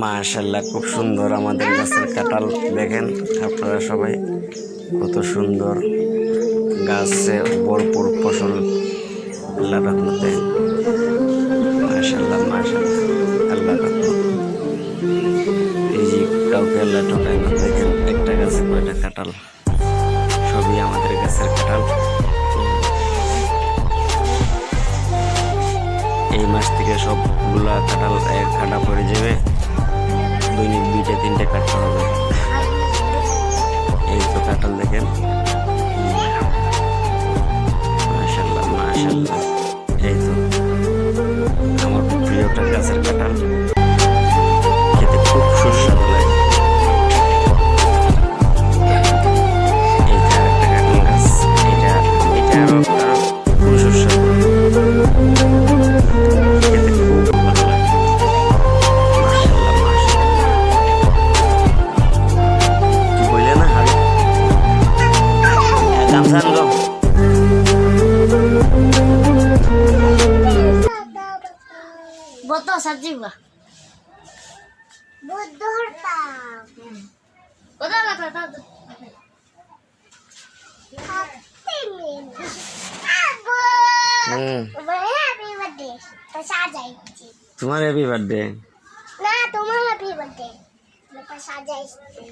মাশাআল্লাহ, খুব সুন্দর আমাদের গাছের কাঁঠাল। দেখেন আপনারা সবাই কত সুন্দর, গাছে ভরপুর ফসল আল্লাহর রহমতে। মাশাআল্লাহ মাশাআল্লাহ, আল্লাহর রহমত। এই যে কাউকে আল্লাহ ঠকায় না। দেখেন একটা গাছে কয়টা কাঁঠাল, সবই আমাদের গাছের কাঁঠাল। এই মাস থেকে সবগুলা কাঁঠাল কাটা পড়ে যাবে, দৈনিক 2-3টে কাটতে হবে। এই তো কাঁঠাল দেখেন, মাশাআল্লাহ মাশাআল্লাহ। এই তো আমার প্রিয়টা গাছের কাঁঠাল, খেতে খুব সুস্বাদু লাগে। এইটা আরেকটা কাঁঠাল গাছ, এটা আরো খুব সুস্বাদু, খেতে খুব ভালো লাগে। মাশাআল্লাহ মাশাআল্লাহ। কি বললে না হাবি? গামছা আনলো। Boto sajiwa. Bodo harta. Bodo harta tahu. Happy birthday. Abu. Happy birthday. पैसा जाएगी। तुम्हारे हैप्पी बर्थडे ना तुम्हारा हैप्पी बर्थडे। पैसा जाएगी।